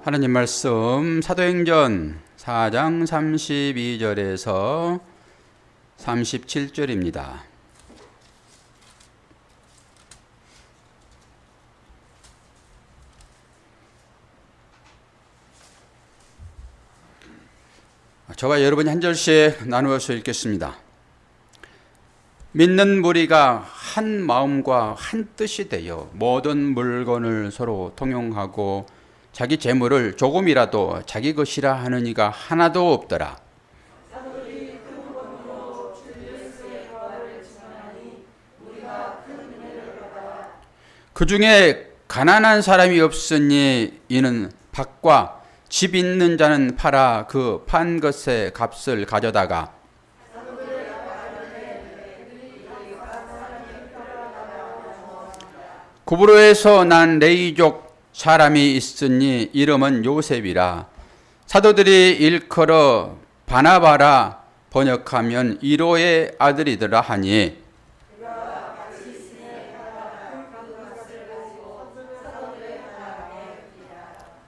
하나님 말씀 사도행전 4장 32절에서 37절입니다. 저와 여러분이 한 절씩 나누어서 읽겠습니다. 믿는 무리가 한 마음과 한 뜻이 되어 모든 물건을 서로 통용하고 자기 재물을 조금이라도 자기 것이라 하는 이가 하나도 없더라. 그 중에 가난한 사람이 없으니 이는 밭과 집 있는 자는 팔아 그 판 것의 값을 가져다가 구브로에서 난 레이족 사람이 있으니 이름은 요셉이라. 사도들이 일컬어 바나바라 번역하면 이로의 아들이더라 하니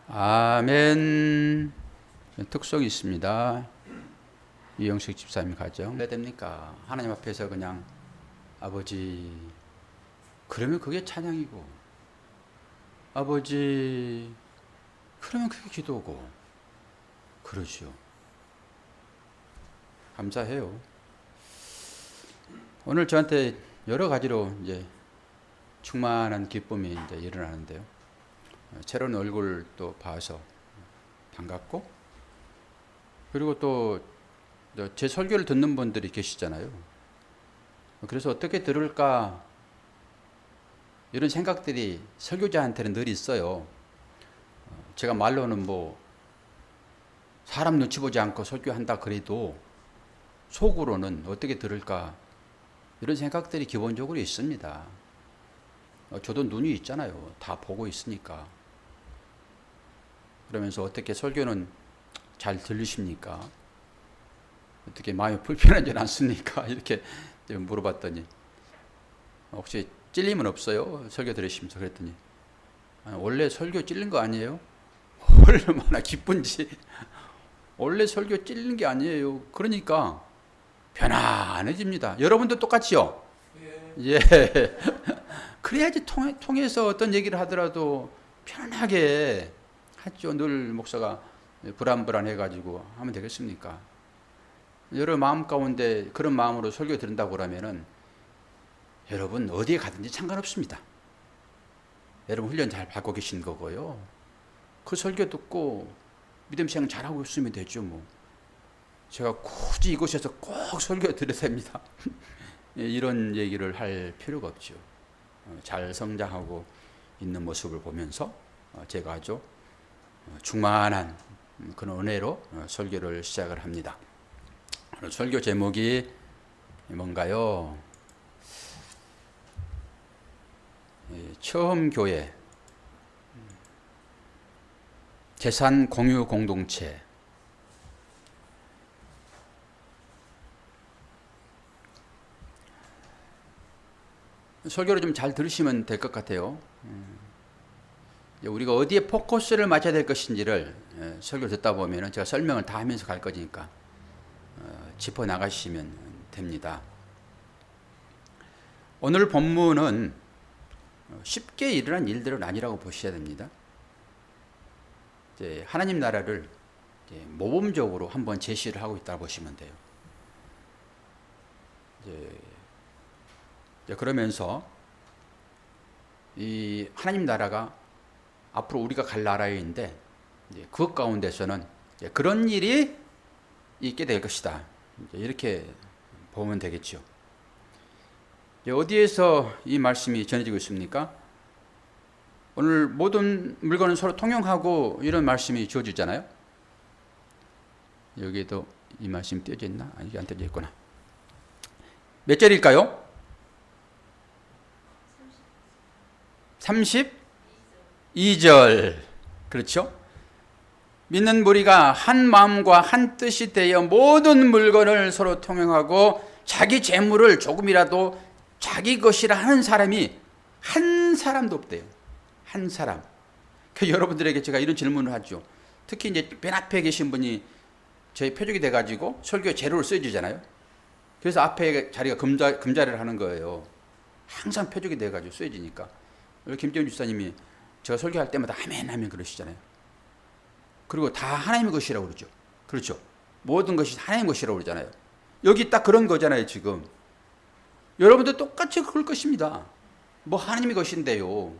아멘. 특성이 있습니다. 이영식 집사님 가정. 왜 됩니까? 하나님 앞에서 그냥 아버지, 그러면 그게 찬양이고, 아버지, 그러면 그게 기도고, 그러죠. 감사해요. 오늘 저한테 여러 가지로 이제 충만한 기쁨이 이제 일어나는데요. 새로운 얼굴 또 봐서 반갑고, 그리고 또 제 설교를 듣는 분들이 계시잖아요. 그래서 어떻게 들을까 이런 생각들이 설교자한테는 늘 있어요. 제가 말로는 뭐 사람 눈치 보지 않고 설교한다 그래도 속으로는 어떻게 들을까 이런 생각들이 기본적으로 있습니다. 저도 눈이 있잖아요. 다 보고 있으니까. 그러면서 어떻게 설교는 잘 들리십니까? 어떻게 마음이 불편하지 않습니까? 이렇게 물어봤더니 혹시 찔림은 없어요? 설교 들으시면서 그랬더니 원래 설교 찔린 거 아니에요? 얼마나 기쁜지. 원래 설교 찔린 게 아니에요. 그러니까 편안해집니다. 여러분도 똑같이요? 예. 그래야지 통해서 어떤 얘기를 하더라도 편하게 하죠. 늘 목사가 불안해가지고 하면 되겠습니까? 여러분 마음 가운데 그런 마음으로 설교 들은다고 그러면은 여러분 어디에 가든지 상관없습니다. 여러분 훈련 잘 받고 계신 거고요. 그 설교 듣고 믿음 생활 잘하고 있으면 되죠. 뭐 제가 굳이 이곳에서 꼭 설교 드려야 됩니다. 이런 얘기를 할 필요가 없죠. 잘 성장하고 있는 모습을 보면서 제가 아주 충만한 그런 은혜로 설교를 시작을 합니다. 오늘 설교 제목이 뭔가요? 처음 교회, 재산 공유 공동체. 설교를 좀 잘 들으시면 될 것 같아요. 우리가 어디에 포커스를 맞춰야 될 것인지를 설교 듣다 보면 제가 설명을 다 하면서 갈 거니까 짚어 나가시면 됩니다. 오늘 본문은 쉽게 일어난 일들은 아니라고 보셔야 됩니다. 이제 하나님 나라를 이제 모범적으로 한번 제시를 하고 있다고 보시면 돼요. 이제 그러면서 이 하나님 나라가 앞으로 우리가 갈 나라인데 그것 가운데서는 그런 일이 있게 될 것이다. 이렇게 보면 되겠죠. 어디에서 이 말씀이 전해지고 있습니까? 오늘 모든 물건은 서로 통용하고 이런 말씀이 주어지잖아요. 여기에도 이 말씀이 띄어져 있나? 아니, 안 띄어져 있구나. 몇 절일까요? 32절. 그렇죠? 믿는 무리가 한 마음과 한 뜻이 되어 모든 물건을 서로 통용하고 자기 재물을 조금이라도 자기 것이라 하는 사람이 한 사람도 없대요. 한 사람. 여러분들에게 제가 이런 질문을 하죠. 특히 이제 맨 앞에 계신 분이 저희 표적이 돼가지고 설교에 재료를 써주잖아요. 그래서 앞에 자리가 금자리를 하는 거예요. 항상 표적이 돼가지고 쓰여지니까. 김재훈 주사님이 제가 설교할 때마다 아멘 하면 그러시잖아요. 그리고 다 하나님의 것이라고 그러죠. 그렇죠. 모든 것이 하나님의 것이라고 그러잖아요. 여기 딱 그런 거잖아요, 지금. 여러분도 똑같이 그럴 것입니다. 뭐 하나님의 것인데요.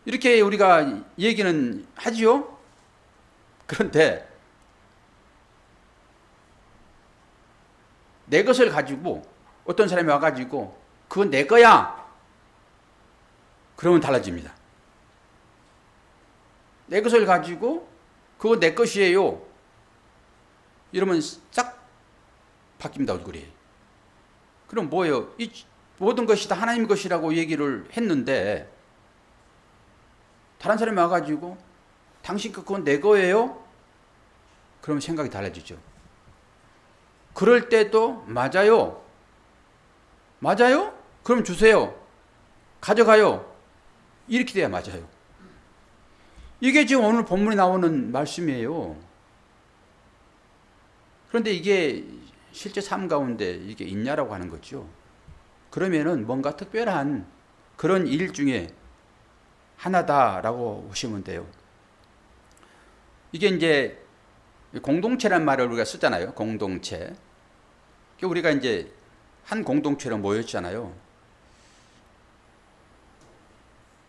이렇게 우리가 얘기는 하지요. 그런데 내 것을 가지고 어떤 사람이 와가지고 그건 내 거야. 그러면 달라집니다. 내 것을 가지고 그건 내 것이에요. 이러면 싹 바뀝니다, 얼굴이. 그럼 뭐예요? 이 모든 것이 다 하나님 것이라고 얘기를 했는데 다른 사람이 와가지고 당신 그건 내 거예요? 그러면 생각이 달라지죠. 그럴 때도 맞아요. 맞아요? 그럼 주세요. 가져가요. 이렇게 돼야 맞아요. 이게 지금 오늘 본문에 나오는 말씀이에요. 그런데 이게 실제 삶 가운데 이게 있냐라고 하는 거죠. 그러면은 뭔가 특별한 그런 일 중에 하나다라고 보시면 돼요. 이게 이제 공동체란 말을 우리가 쓰잖아요. 공동체. 우리가 이제 한 공동체로 모였잖아요.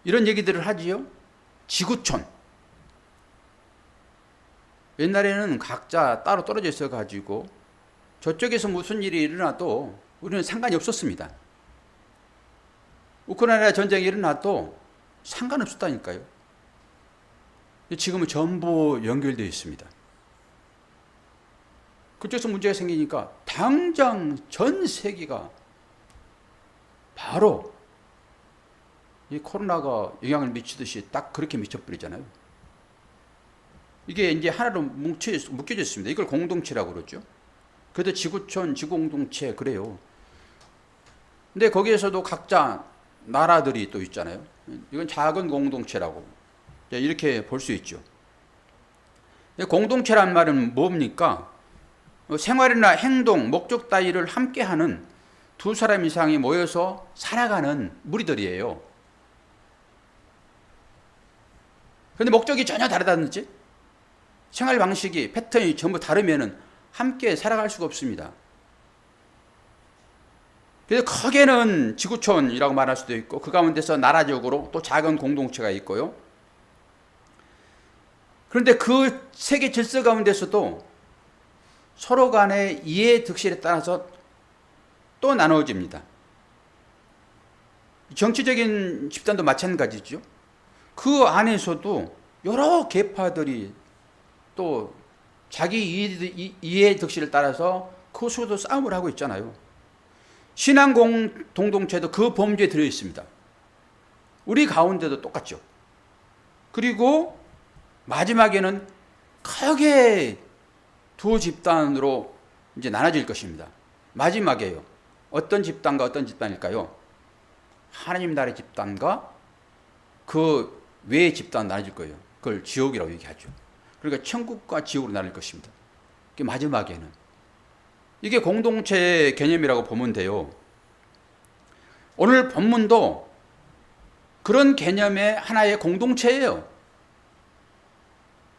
이런 얘기들을 하지요. 지구촌. 옛날에는 각자 따로 떨어져 있어가지고 저쪽에서 무슨 일이 일어나도 우리는 상관이 없었습니다. 우크라이나 전쟁이 일어나도 상관없었다니까요. 지금은 전부 연결되어 있습니다. 그쪽에서 문제가 생기니까 당장 전 세계가 바로 이 코로나가 영향을 미치듯이 딱 그렇게 미쳐버리잖아요. 이게 이제 하나로 묶여져 있습니다. 이걸 공동체라고 그러죠. 그래도 지구촌, 지구공동체 그래요. 근데 거기에서도 각자 나라들이 또 있잖아요. 이건 작은 공동체라고 이렇게 볼 수 있죠. 공동체란 말은 뭡니까? 생활이나 행동, 목적 따위를 함께하는 두 사람 이상이 모여서 살아가는 무리들이에요. 그런데 목적이 전혀 다르다든지 생활 방식이 패턴이 전부 다르면은 함께 살아갈 수가 없습니다. 그래서 크게는 지구촌이라고 말할 수도 있고 그 가운데서 나라적으로 또 작은 공동체가 있고요. 그런데 그 세계 질서 가운데서도 서로 간의 이해 득실에 따라서 또 나누어집니다. 정치적인 집단도 마찬가지죠. 그 안에서도 여러 계파들이 또 자기 이해 득실을 따라서 그 속에서 싸움을 하고 있잖아요. 신앙 공동체도 그 범주에 들어 있습니다. 우리 가운데도 똑같죠. 그리고 마지막에는 크게 두 집단으로 이제 나눠질 것입니다. 마지막에요. 어떤 집단과 어떤 집단일까요? 하나님 나라의 집단과 그 외의 집단 나눠질 거예요. 그걸 지옥이라고 얘기하죠. 그러니까 천국과 지옥으로 나눌 것입니다. 마지막에는. 이게 공동체 개념이라고 보면 돼요. 오늘 본문도 그런 개념의 하나의 공동체예요.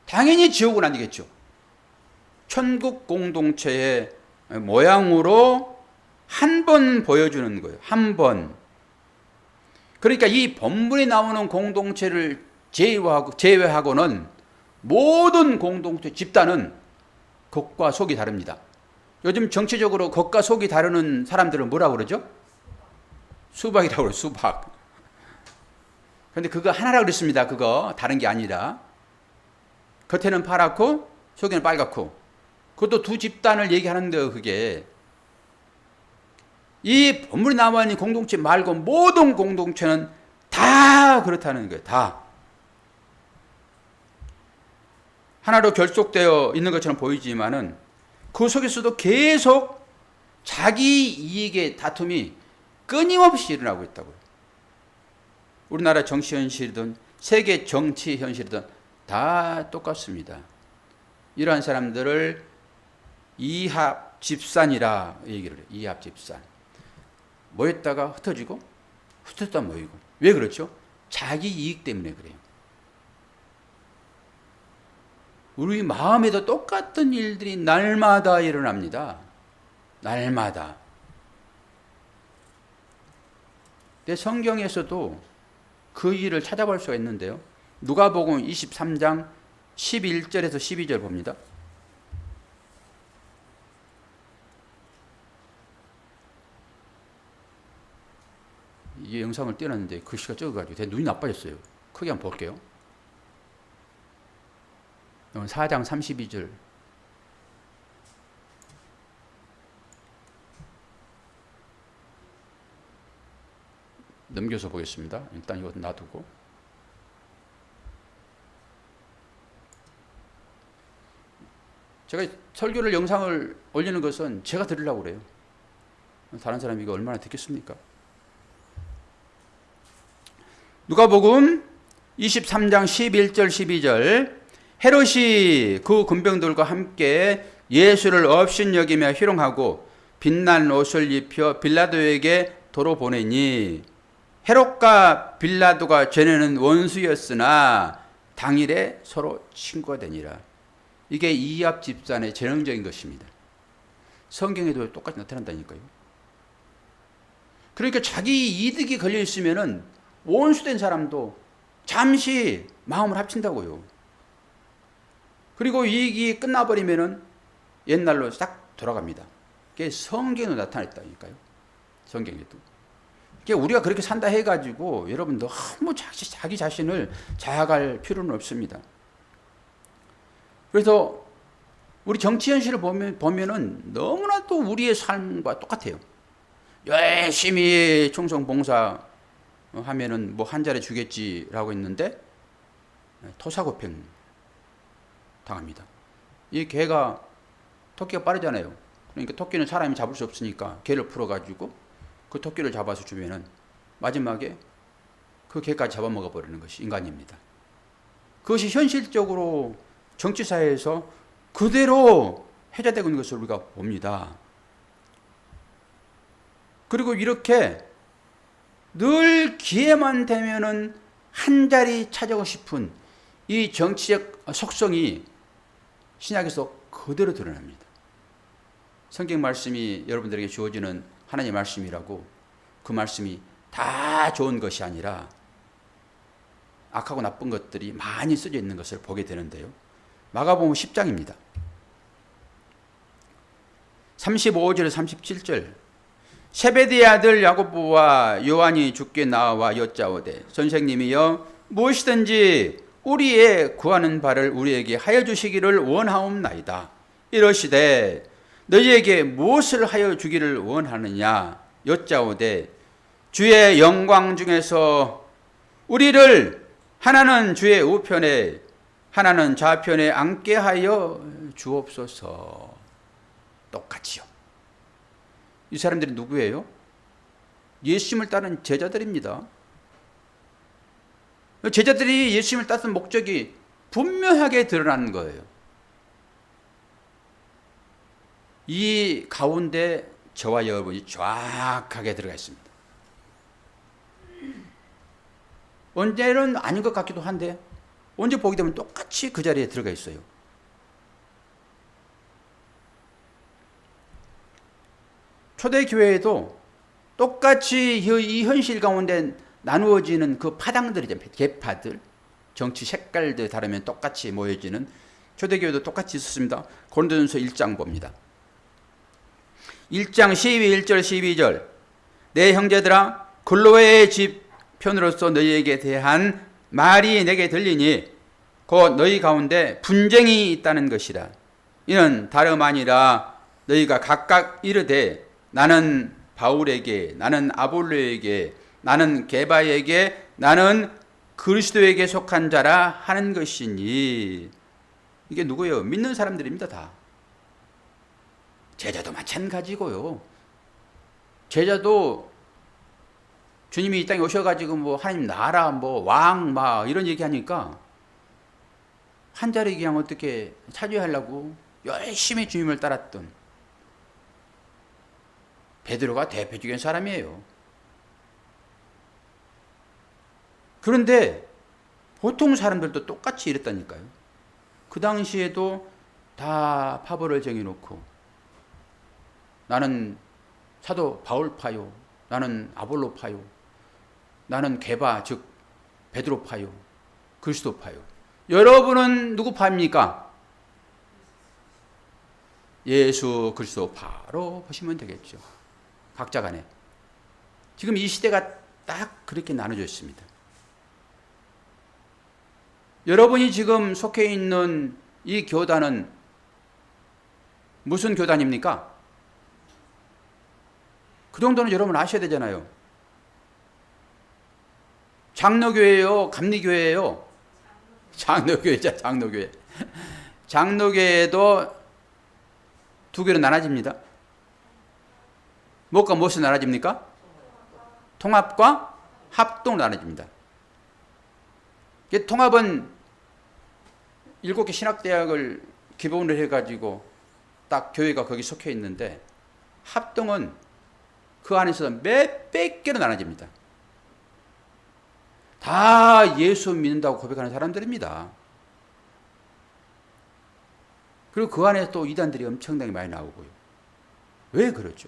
당연히 지옥은 아니겠죠. 천국 공동체의 모양으로 한 번 보여주는 거예요. 한 번. 그러니까 이 본문에 나오는 공동체를 제외하고는 모든 공동체 집단은 겉과 속이 다릅니다. 요즘 정치적으로 겉과 속이 다르는 사람들은 뭐라고 그러죠? 수박이라고 그래요. 수박. 그런데 그거 하나라고 그랬습니다. 그거 다른 게 아니라 겉에는 파랗고 속에는 빨갛고 그것도 두 집단을 얘기하는데요. 그게 이 본문에 나와 있는 공동체 말고 모든 공동체는 다 그렇다는 거예요. 다 하나로 결속되어 있는 것처럼 보이지만은 그 속에서도 계속 자기 이익의 다툼이 끊임없이 일어나고 있다고요. 우리나라 정치 현실이든 세계 정치 현실이든 다 똑같습니다. 이러한 사람들을 이합집산이라 얘기를 해요. 이합집산. 모였다가 흩어지고 흩어졌다 모이고. 왜 그렇죠? 자기 이익 때문에 그래요. 우리 마음에도 똑같은 일들이 날마다 일어납니다. 날마다. 근데 성경에서도 그 일을 찾아볼 수가 있는데요. 누가복음 23장 11절에서 12절 봅니다. 이 영상을 띄워놨는데 글씨가 적어가지고 제 눈이 나빠졌어요. 크게 한번 볼게요. 4장 32절. 넘겨서 보겠습니다. 일단 이거 놔두고. 제가 설교를 영상을 올리는 것은 제가 들으려고 그래요. 다른 사람이 이거 얼마나 듣겠습니까? 누가복음 23장 11절 12절. 헤롯이 그 군병들과 함께 예수를 업신여기며 희롱하고 빛난 옷을 입혀 빌라도에게 도로 보내니 헤롯과 빌라도가 전에는 원수였으나 당일에 서로 친구가 되니라. 이게 이합집산의 전형적인 것입니다. 성경에도 똑같이 나타난다니까요. 그러니까 자기 이득이 걸려 있으면은 원수된 사람도 잠시 마음을 합친다고요. 그리고 이익이 끝나버리면은 옛날로 싹 돌아갑니다. 그게 성경으로 나타났다니까요. 성경에도. 그러니까 우리가 그렇게 산다 해가지고 여러분 너무 자기 자신을 자학할 필요는 없습니다. 그래서 우리 정치 현실을 보면은 너무나도 우리의 삶과 똑같아요. 열심히 충성 봉사 하면은 뭐 한 자리 주겠지라고 했는데 토사구팽 당합니다. 이 개가 토끼가 빠르잖아요. 그러니까 토끼는 사람이 잡을 수 없으니까 개를 풀어가지고 그 토끼를 잡아서 주면은 마지막에 그 개까지 잡아먹어 버리는 것이 인간입니다. 그것이 현실적으로 정치사회에서 그대로 회자되고 있는 것을 우리가 봅니다. 그리고 이렇게 늘 기회만 되면은 한 자리 차지하고 싶은 이 정치적 속성이 신약에서 그대로 드러납니다. 성경 말씀이 여러분들에게 주어지는 하나님의 말씀이라고 그 말씀이 다 좋은 것이 아니라 악하고 나쁜 것들이 많이 쓰여 있는 것을 보게 되는데요. 마가복음 10장입니다. 35절 37절. 세베대의 아들 야고보와 요한이 주께 나와 여짜오되 선생님이여 무엇이든지 우리의 구하는 바를 우리에게 하여 주시기를 원하옵나이다. 이러시되 너희에게 무엇을 하여 주기를 원하느냐 여짜오되 주의 영광 중에서 우리를 하나는 주의 우편에 하나는 좌편에 앉게 하여 주옵소서. 똑같이요. 이 사람들이 누구예요? 예수님을 따른 제자들입니다. 제자들이 예수님을 따른 목적이 분명하게 드러난 거예요. 이 가운데 저와 여러분이 정확하게 들어가 있습니다. 언제는 아닌 것 같기도 한데 언제 보게 되면 똑같이 그 자리에 들어가 있어요. 초대교회에도 똑같이 이 현실 가운데 나누어지는 그 파당들이죠. 계파들, 정치 색깔들 다르면 똑같이 모여지는 초대교회도 똑같이 있었습니다. 고린도전서 1장 봅니다. 1장 1절 12절. 내 형제들아 글로의 집 편으로서 너희에게 대한 말이 내게 들리니 곧 너희 가운데 분쟁이 있다는 것이라. 이는 다름 아니라 너희가 각각 이르되 나는 바울에게, 나는 아볼로에게, 나는 게바에게, 나는 그리스도에게 속한 자라 하는 것이니. 이게 누구예요? 믿는 사람들입니다. 다. 제자도 마찬가지고요. 제자도 주님이 이 땅에 오셔가지고 뭐 하나님 나라 뭐 왕 막 이런 얘기하니까 한 자리 그냥 어떻게 차지하려고 열심히 주님을 따랐던 베드로가 대표적인 사람이에요. 그런데 보통 사람들도 똑같이 이랬다니까요. 그 당시에도 다 파벌을 정해놓고 나는 사도 바울파요, 나는 아볼로파요, 나는 게바 즉 베드로파요, 그리스도파요. 여러분은 누구 파입니까? 예수 그리스도파로 보시면 되겠죠. 각자 간에. 지금 이 시대가 딱 그렇게 나눠져 있습니다. 여러분이 지금 속해 있는 이 교단은 무슨 교단입니까? 그 정도는 여러분 아셔야 되잖아요. 장로교회요? 감리교회요? 장로교회죠, 장로교회. 장로교회도 두 개로 나눠집니다. 무엇과 무엇이 나눠집니까? 통합과 합동으로 나눠집니다. 통합은 7개 신학대학을 기본으로 해가지고 딱 교회가 거기 속해 있는데, 합동은 그 안에서 몇백 개로 나눠집니다. 다 예수 믿는다고 고백하는 사람들입니다. 그리고 그 안에 또 이단들이 엄청나게 많이 나오고요. 왜 그러죠?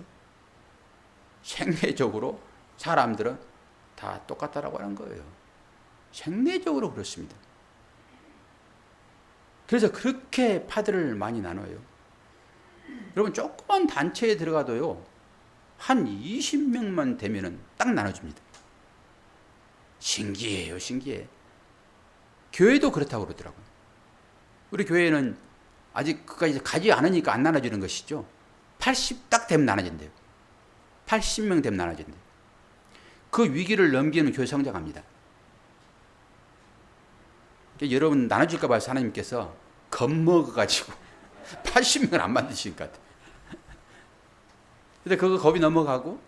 생애적으로 사람들은 다 똑같다라고 하는 거예요. 생애적으로 그렇습니다. 그래서 그렇게 파들을 많이 나눠요. 여러분, 조그만 단체에 들어가도요, 한 20명만 되면은 딱 나눠줍니다. 신기해요, 신기해. 교회도 그렇다고 그러더라고요. 우리 교회는 아직 그까지 가지 않으니까 안 나눠주는 것이죠. 80 딱 되면 나눠진대요. 80명 되면 나눠진대요. 그 위기를 넘기면 교회 성장합니다. 여러분 나눠줄까 봐서 하나님께서 겁먹어가지고 80명을 안 만드신 것 같아요. 근데 그거 겁이 넘어가고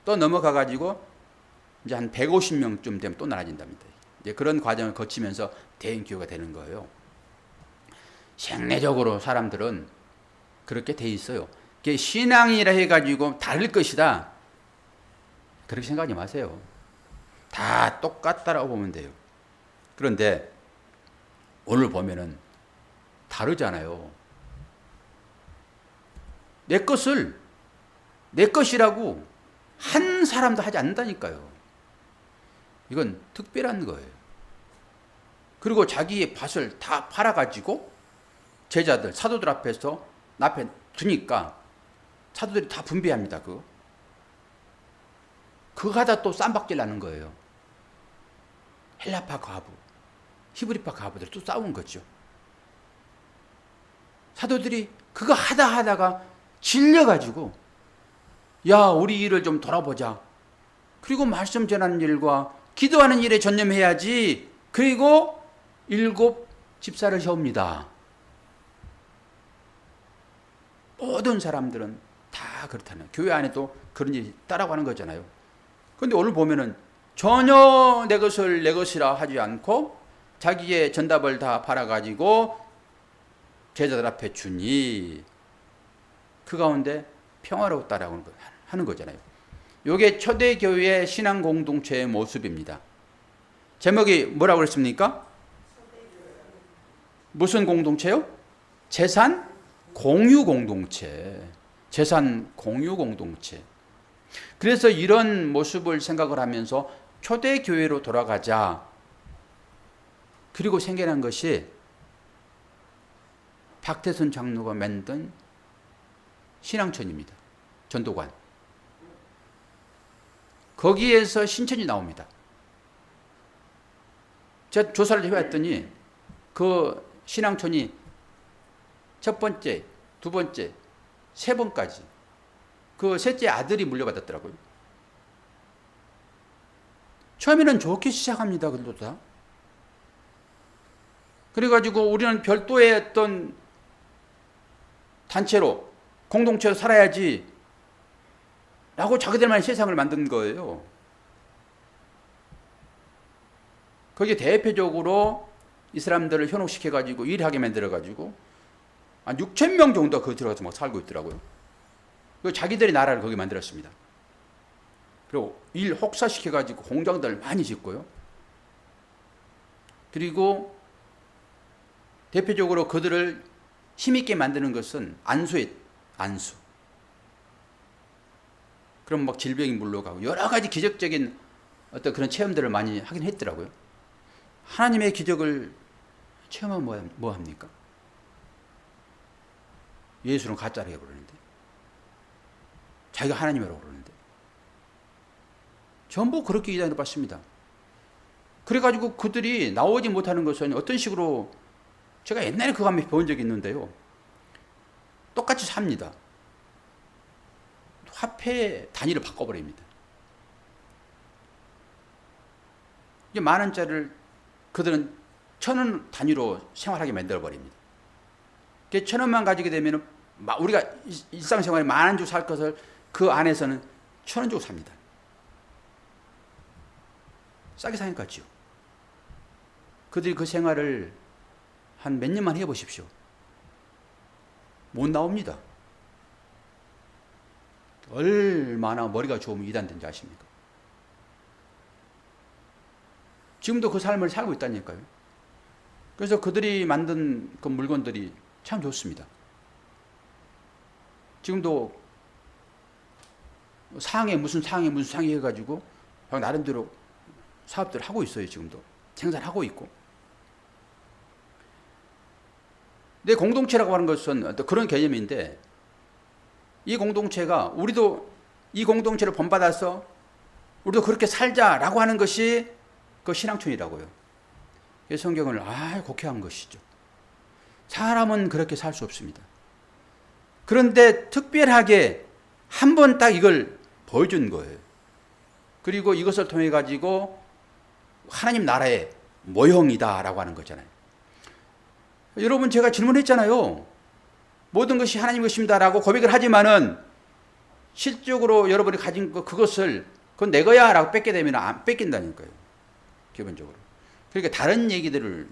또 넘어가가지고 이제 한 150명쯤 되면 또 나눠진답니다. 이제 그런 과정을 거치면서 대인교회가 되는 거예요. 생내적으로 사람들은 그렇게 돼 있어요. 그게 신앙이라 해가지고 다를 것이다, 그렇게 생각하지 마세요. 다 똑같다라고 보면 돼요. 그런데 오늘 보면은 다르잖아요. 내 것을 내 것이라고 한 사람도 하지 않는다니까요. 이건 특별한 거예요. 그리고 자기의 밭을 다 팔아가지고 제자들, 사도들 앞에서 앞에 두니까 사도들이 다 분배합니다. 그거 하다 또 쌈박질 나는 거예요. 헬라파 과부, 히브리파 과부들 또 싸운 거죠. 사도들이 그거 하다가 질려가지고, 야, 우리 일을 좀 돌아보자. 그리고 말씀 전하는 일과 기도하는 일에 전념해야지. 그리고 7 집사를 세웁니다. 모든 사람들은 다 그렇다는, 교회 안에도 그런 일이 따라고 하는 거잖아요. 그런데 오늘 보면은 전혀 내 것을 내 것이라 하지 않고 자기의 전답을 다 팔아가지고 제자들 앞에 주니 그 가운데 평화로웠다라고 하는 거잖아요. 이게 초대교회의 신앙 공동체의 모습입니다. 제목이 뭐라고 그랬습니까? 무슨 공동체요? 재산 공유 공동체. 재산 공유 공동체. 그래서 이런 모습을 생각을 하면서 초대교회로 돌아가자. 그리고 생겨난 것이 박태선 장로가 만든 신앙촌입니다. 전도관. 거기에서 신천이 나옵니다. 제가 조사를 해봤더니 그 신앙촌이 첫 번째, 두 번째, 세 번까지 그 셋째 아들이 물려받았더라고요. 처음에는 좋게 시작합니다. 그들도 다. 그래가지고 우리는 별도의 어떤 단체로, 공동체로 살아야지 라고 자기들만의 세상을 만든 거예요. 거기에 대표적으로 이 사람들을 현혹시켜가지고 일하게 만들어가지고 한 6천 명 정도 거기 들어가서 막 살고 있더라고요. 그 자기들의 나라를 거기 만들었습니다. 그리고 일 혹사시켜가지고 공장들을 많이 짓고요. 그리고 대표적으로 그들을 힘있게 만드는 것은 안수에 안수. 그럼 막 질병이 물러가고 여러 가지 기적적인 어떤 그런 체험들을 많이 하긴 했더라고요. 하나님의 기적을 체험하면 뭐 합니까? 예수는 가짜라고 그러는데, 자기가 하나님이라고 그러는데, 전부 그렇게 이단을 받습니다. 그래가지고 그들이 나오지 못하는 것은 어떤 식으로, 제가 옛날에 그거 한번 배운 적이 있는데요. 똑같이 삽니다. 화폐 단위를 바꿔버립니다. 이제 10,000원짜리를 그들은 1,000원 단위로 생활하게 만들어버립니다. 1,000원만 가지게 되면 우리가 일상생활에 10,000원 주고 살 것을 그 안에서는 1,000원 주고 삽니다. 싸게 사는 것 같죠. 그들이 그 생활을 한 몇 년만 해보십시오. 못 나옵니다. 얼마나 머리가 좋으면 이단된지 아십니까? 지금도 그 삶을 살고 있다니까요. 그래서 그들이 만든 그 물건들이 참 좋습니다. 지금도 상해 무슨 상해 해가지고 나름대로 사업들을 하고 있어요. 지금도 생산하고 있고. 내 공동체라고 하는 것은 어떤 그런 개념인데, 이 공동체가 우리도 이 공동체를 본받아서 우리도 그렇게 살자라고 하는 것이 그 신앙촌이라고요. 성경을 곡해한 것이죠. 사람은 그렇게 살 수 없습니다. 그런데 특별하게 한 번 딱 이걸 보여준 거예요. 그리고 이것을 통해 가지고 하나님 나라의 모형이다라고 하는 거잖아요. 여러분, 제가 질문했잖아요. 모든 것이 하나님 것입니다라고 고백을 하지만은 실적으로 여러분이 가진 그것을 그건 내 거야 라고 뺏게 되면 안 뺏긴다니까요. 기본적으로. 그러니까 다른 얘기들을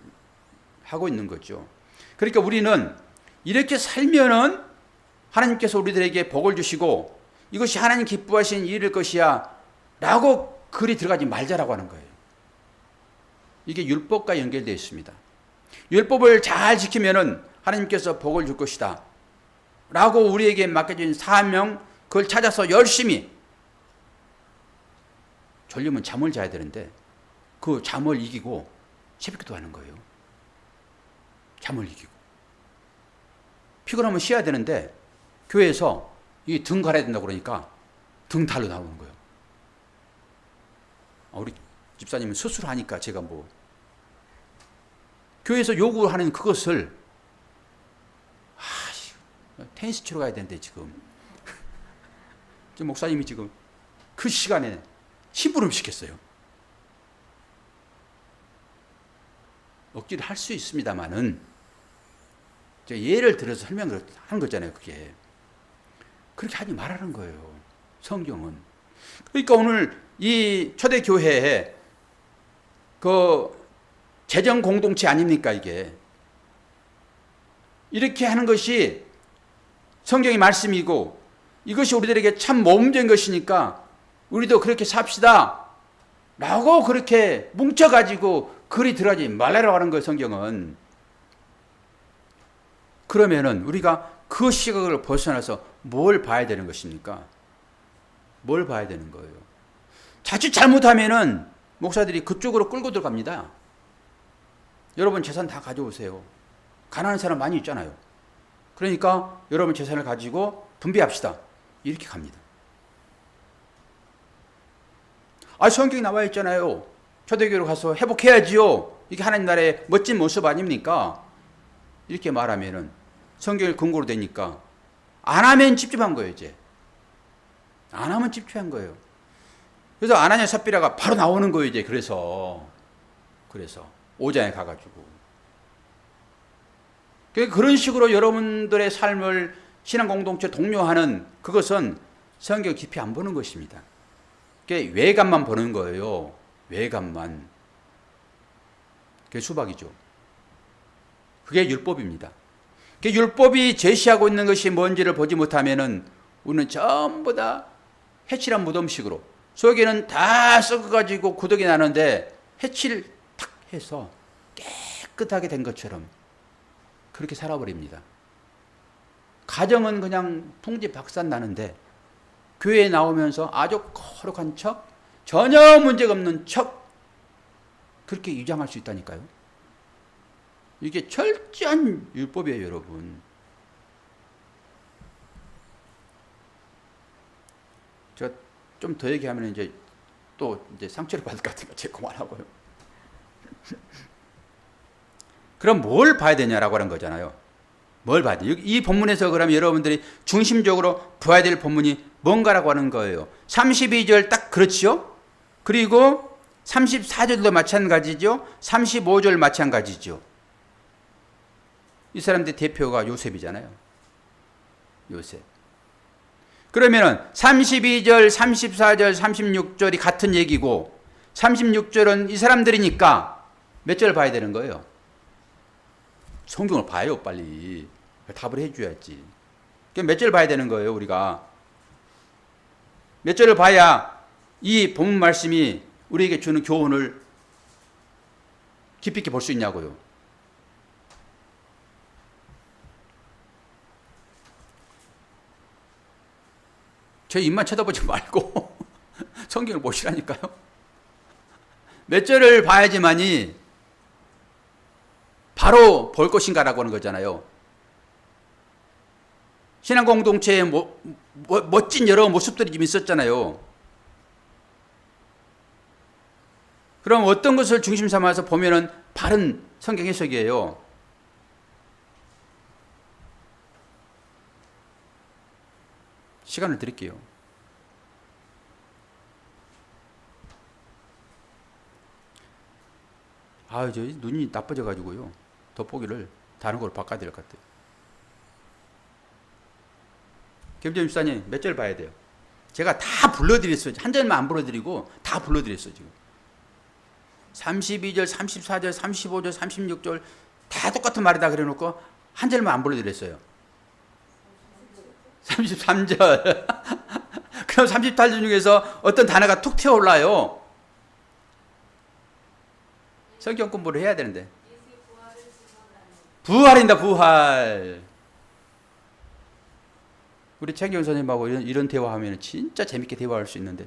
하고 있는 거죠. 그러니까 우리는 이렇게 살면은 하나님께서 우리들에게 복을 주시고 이것이 하나님 기뻐하신 일일 것이야 라고 글이 들어가지 말자라고 하는 거예요. 이게 율법과 연결되어 있습니다. 율법을 잘 지키면은 하나님께서 복을 줄 것이다 라고 우리에게 맡겨진 사명, 그걸 찾아서 열심히, 졸리면 잠을 자야 되는데 그 잠을 이기고 새벽기도 하는 거예요. 잠을 이기고. 피곤하면 쉬어야 되는데 교회에서 이 등 갈아야 된다고 그러니까 등 달러 나오는 거예요. 우리 집사님은 수술하니까 제가 뭐 교회에서 요구하는 그것을 테니스 치러 가야 되는데 지금 목사님이 지금 그 시간에 심부름 시켰어요. 억지로 할 수 있습니다만은 예를 들어서 설명을 하는 거잖아요. 그게 그렇게 하지 말라는 거예요. 성경은. 그러니까 오늘 이 초대교회에 그 재정 공동체 아닙니까 이게. 이렇게 하는 것이 성경의 말씀이고 이것이 우리들에게 참 모범적인 것이니까 우리도 그렇게 삽시다 라고 그렇게 뭉쳐가지고 글이 들어가지 말라고 하는 거예요. 성경은. 그러면은 우리가 그 시각을 벗어나서 뭘 봐야 되는 것입니까? 뭘 봐야 되는 거예요? 자칫 잘못하면은 목사들이 그쪽으로 끌고 들어갑니다. 여러분 재산 다 가져오세요. 가난한 사람 많이 있잖아요. 그러니까 여러분 재산을 가지고 분배합시다. 이렇게 갑니다. 성경에 나와 있잖아요. 초대교회로 가서 회복해야지요. 이게 하나님 나라의 멋진 모습 아닙니까? 이렇게 말하면은 성경을 근거로 되니까 안 하면 찝찝한 거예요. 이제 안 하면 찝찝한 거예요. 그래서 아나니아 삽비라가 바로 나오는 거예요. 이제 그래서 5장에 가가지고 그런 식으로 여러분들의 삶을 신앙 공동체 독려하는 그것은 성경 깊이 안 보는 것입니다. 외관만 보는 거예요. 외관만. 그게 수박이죠. 그게 율법입니다. 그 율법이 제시하고 있는 것이 뭔지를 보지 못하면은 우리는 전부 다 해칠한 무덤식으로 속에는 다 썩어가지고 구덕이 나는데 해칠 탁 해서 깨끗하게 된 것처럼 그렇게 살아버립니다. 가정은 그냥 풍지박산 나는데 교회에 나오면서 아주 거룩한 척, 전혀 문제가 없는 척 그렇게 위장할 수 있다니까요. 이게 철저한 율법이에요, 여러분. 제가 좀 더 얘기하면 이제 또 이제 상처를 받을 것 같으니까 제가 그만하고요. 그럼 뭘 봐야 되냐라고 하는 거잖아요. 뭘 봐야 돼? 이 본문에서 그러면 여러분들이 중심적으로 봐야 될 본문이 뭔가라고 하는 거예요. 32절 딱 그렇죠? 그리고 34절도 마찬가지죠. 35절 마찬가지죠. 이 사람들 대표가 요셉이잖아요. 요셉. 그러면은 32절, 34절, 36절이 같은 얘기고 36절은 이 사람들이니까 몇 절 봐야 되는 거예요? 성경을 봐요, 빨리. 답을 해줘야지. 몇 절 봐야 되는 거예요, 우리가. 몇 절을 봐야 이 본문 말씀이 우리에게 주는 교훈을 깊이 있게 볼 수 있냐고요. 제 입만 쳐다보지 말고 성경을 보시라니까요. 몇 절을 봐야지만이 바로 볼 것인가라고 하는 거잖아요. 신앙 공동체에 멋진 여러 모습들이 좀 있었잖아요. 그럼 어떤 것을 중심 삼아서 보면은 바른 성경 해석이에요. 시간을 드릴게요. 저 눈이 나빠져가지고요. 돋보기를 다른 걸로 바꿔야 될 것 같아요. 김재임 집사님, 몇 절 봐야 돼요? 제가 다 불러드렸어요. 한 절만 안 불러드리고 다 불러드렸어요, 지금. 32절, 34절, 35절, 36절 다 똑같은 말이다 그래 놓고 한 절만 안 불러드렸어요. 33절. 그럼 38절 중에서 어떤 단어가 툭 튀어올라요. 성경 공부를 해야 되는데. 부활입니다, 부활. 우리 최경 선생님하고 이런 대화하면 진짜 재밌게 대화할 수 있는데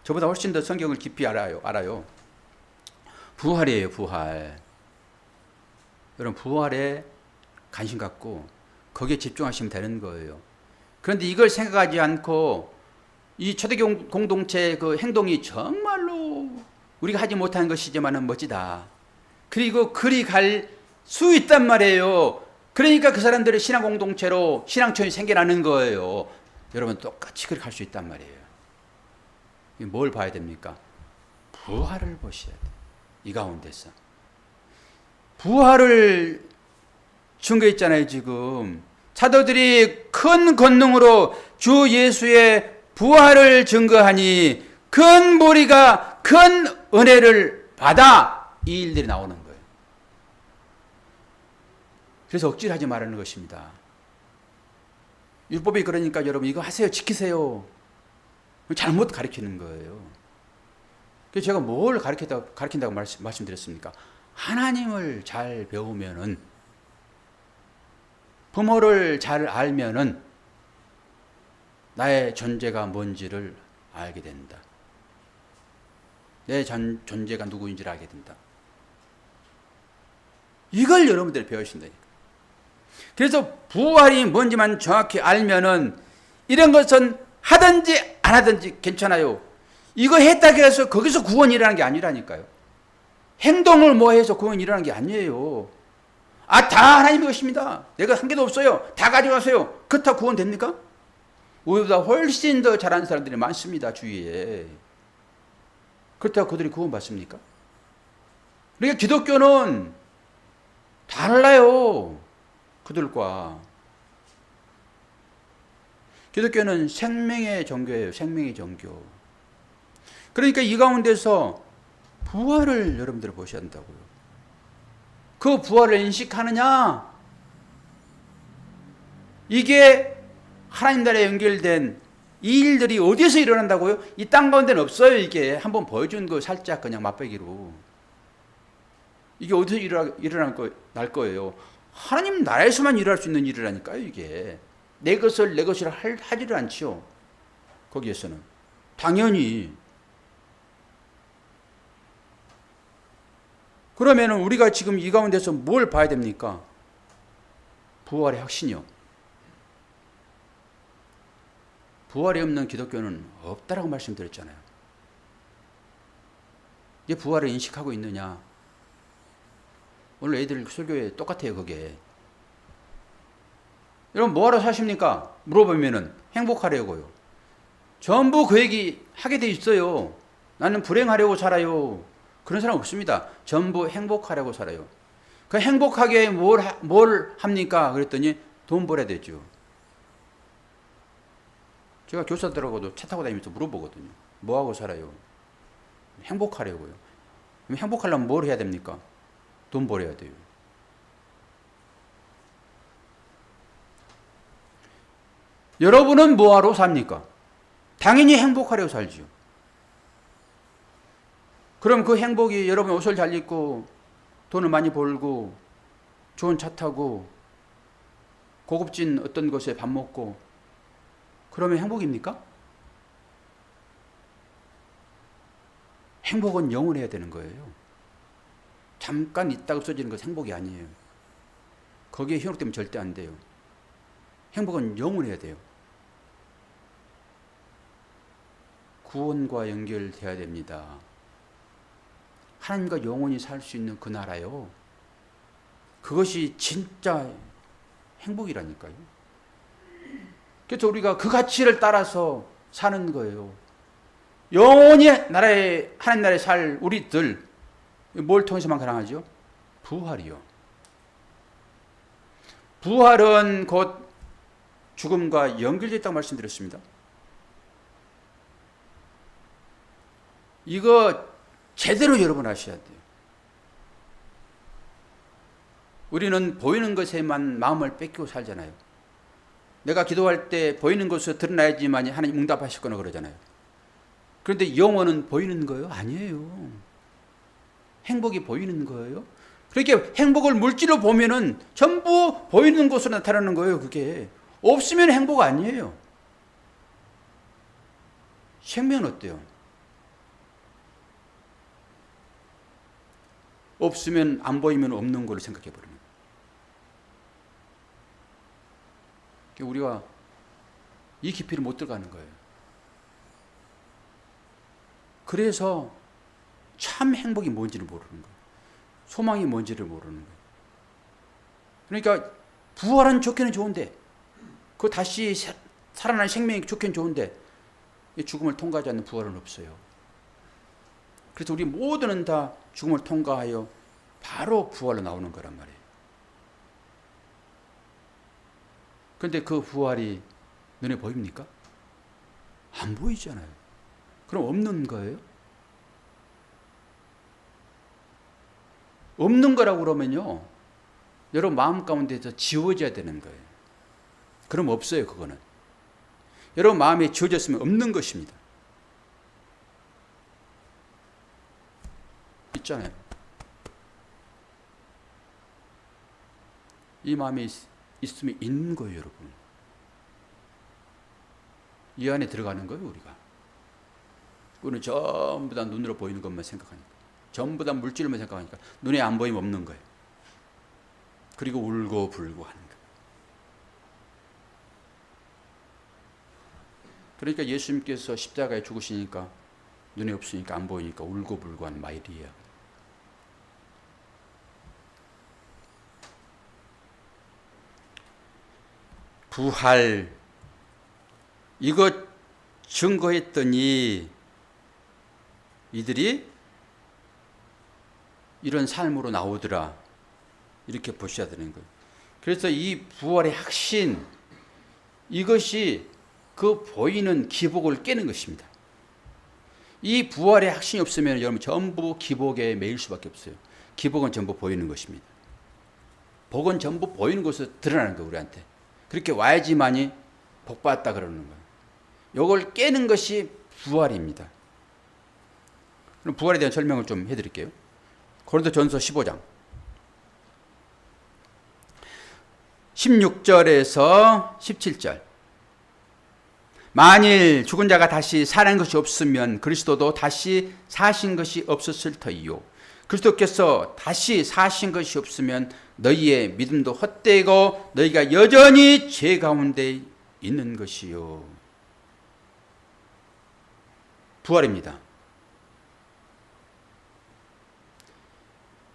저보다 훨씬 더 성경을 깊이 알아요. 부활이에요, 부활. 여러분, 부활에 관심 갖고 거기에 집중하시면 되는 거예요. 그런데 이걸 생각하지 않고 이 초대교회 공동체의 그 행동이 정말로 우리가 하지 못한 것이지만은 멋지다. 그리고 그리 갈 수 있단 말이에요. 그러니까 그 사람들의 신앙 공동체로 신앙촌이 생겨나는 거예요. 여러분, 똑같이 그렇게 할 수 있단 말이에요. 뭘 봐야 됩니까? 부활을 보셔야 돼요. 이 가운데서. 부활을 증거했잖아요, 지금. 사도들이 큰 권능으로 주 예수의 부활을 증거하니 큰 무리가 큰 은혜를 받아 이 일들이 나오는 거예요. 그래서 억지를 하지 말라는 것입니다. 율법이 그러니까 여러분 이거 하세요, 지키세요. 잘못 가르치는 거예요. 그래서 제가 뭘 가르친다고 말씀드렸습니까? 하나님을 잘 배우면은, 부모를 잘 알면은 나의 존재가 뭔지를 알게 된다. 내 존재가 누구인지를 알게 된다. 이걸 여러분들이 배우신다니까. 그래서 부활이 뭔지만 정확히 알면은 이런 것은 하든지 안 하든지 괜찮아요. 이거 했다고 해서 거기서 구원이 일어나는 게 아니라니까요. 행동을 뭐 해서 구원이 일어나는 게 아니에요. 다 하나님의 것입니다. 내가 한 개도 없어요. 다 가져가세요. 그렇다고 구원 됩니까? 우리보다 훨씬 더 잘하는 사람들이 많습니다, 주위에. 그렇다고 그들이 구원 받습니까? 그러니까 기독교는 달라요, 그들과. 기독교는 생명의 종교예요, 생명의 종교. 그러니까 이 가운데서 부활을 여러분들이 보셔야 한다고요. 그 부활을 인식하느냐? 이게 하나님 나라에 연결된 이 일들이 어디서 일어난다고요? 이 땅 가운데는 없어요. 이게 한번 보여준 거 살짝 그냥 맛보기로. 이게 어디서 날 거예요? 하나님 나라에서만 일어날 수 있는 일이라니까요. 이게 내 것을 내 것이라 하지를 않지요. 거기에서는 당연히. 그러면은 우리가 지금 이 가운데서 뭘 봐야 됩니까? 부활의 확신이요. 부활이 없는 기독교는 없다라고 말씀드렸잖아요. 이게 부활을 인식하고 있느냐? 오늘 애들 설교에 똑같아요, 그게. 여러분, 뭐하러 사십니까? 물어보면은 행복하려고요. 전부 그 얘기 하게 돼 있어요. 나는 불행하려고 살아요. 그런 사람 없습니다. 전부 행복하려고 살아요. 그 행복하게 뭘 합니까? 그랬더니 돈 벌어야 되죠. 제가 교사들하고도 차 타고 다니면서 물어보거든요. 뭐하고 살아요? 행복하려고요. 그럼 행복하려면 뭘 해야 됩니까? 돈 벌어야 돼요. 여러분은 뭐하러 삽니까? 당연히 행복하려고 살지요. 그럼 그 행복이 여러분 옷을 잘 입고 돈을 많이 벌고 좋은 차 타고 고급진 어떤 곳에 밥 먹고 그러면 행복입니까? 행복은 영원해야 되는 거예요. 잠깐 있다가 없어지는 것은 행복이 아니에요. 거기에 현혹되면 절대 안 돼요. 행복은 영원해야 돼요. 구원과 연결돼야 됩니다. 하나님과 영원히 살 수 있는 그 나라요. 그것이 진짜 행복이라니까요. 그래서 우리가 그 가치를 따라서 사는 거예요. 영원히 하나님 나라에 살 우리들, 뭘 통해서만 가능하죠? 부활이요. 부활은 곧 죽음과 연결되어 있다고 말씀드렸습니다. 이거 제대로 여러분 아셔야 돼요. 우리는 보이는 것에만 마음을 뺏기고 살잖아요. 내가 기도할 때 보이는 것으로 드러나야지만 하나님 응답하실 거나 그러잖아요. 그런데 영혼은 보이는 거예요? 아니에요. 행복이 보이는 거예요. 그렇게 행복을 물질로 보면은 전부 보이는 것으로 나타나는 거예요. 그게 없으면 행복 아니에요. 생명은 어때요? 없으면 안 보이면 없는 걸로 생각해 버리는 거예요. 우리가 이 깊이를 못 들어가는 거예요. 그래서 참 행복이 뭔지를 모르는 거예요. 소망이 뭔지를 모르는 거예요. 그러니까 부활은 좋기는 좋은데 그 다시 살아나는 생명이 좋기는 좋은데 죽음을 통과하지 않는 부활은 없어요. 그래서 우리 모두는 다 죽음을 통과하여 바로 부활로 나오는 거란 말이에요. 그런데 그 부활이 눈에 보입니까? 안 보이잖아요. 그럼 없는 거예요? 없는 거라고 그러면요, 여러분 마음 가운데서 지워져야 되는 거예요. 그럼 없어요, 그거는. 여러분 마음에 지워졌으면 없는 것입니다. 있잖아요. 이 마음에 있으면 있는 거예요, 여러분. 이 안에 들어가는 거예요, 우리가. 우리는 전부 다 눈으로 보이는 것만 생각하니까, 전부 다 물질로만 생각하니까 눈에 안 보이면 없는 거예요. 그리고 울고 불고 하는 거예요. 그러니까 예수님께서 십자가에 죽으시니까 눈에 없으니까 안 보이니까 울고 불고 하는 말이에요. 부활, 이것 증거했더니 이들이 이런 삶으로 나오더라. 이렇게 보셔야 되는 거예요. 그래서 이 부활의 확신, 이것이 그 보이는 기복을 깨는 것입니다. 이 부활의 확신이 없으면 여러분 전부 기복에 매일 수밖에 없어요. 기복은 전부 보이는 것입니다. 복은 전부 보이는 곳에서 드러나는 거예요, 우리한테. 그렇게 와야지만이 복받았다 그러는 거예요. 이걸 깨는 것이 부활입니다. 그럼 부활에 대한 설명을 좀 해드릴게요. 고린도전서 15장 16절에서 17절. 만일 죽은 자가 다시 살아난 것이 없으면 그리스도도 다시 사신 것이 없었을 터이요. 그리스도께서 다시 사신 것이 없으면 너희의 믿음도 헛되고 너희가 여전히 죄 가운데 있는 것이요. 부활입니다.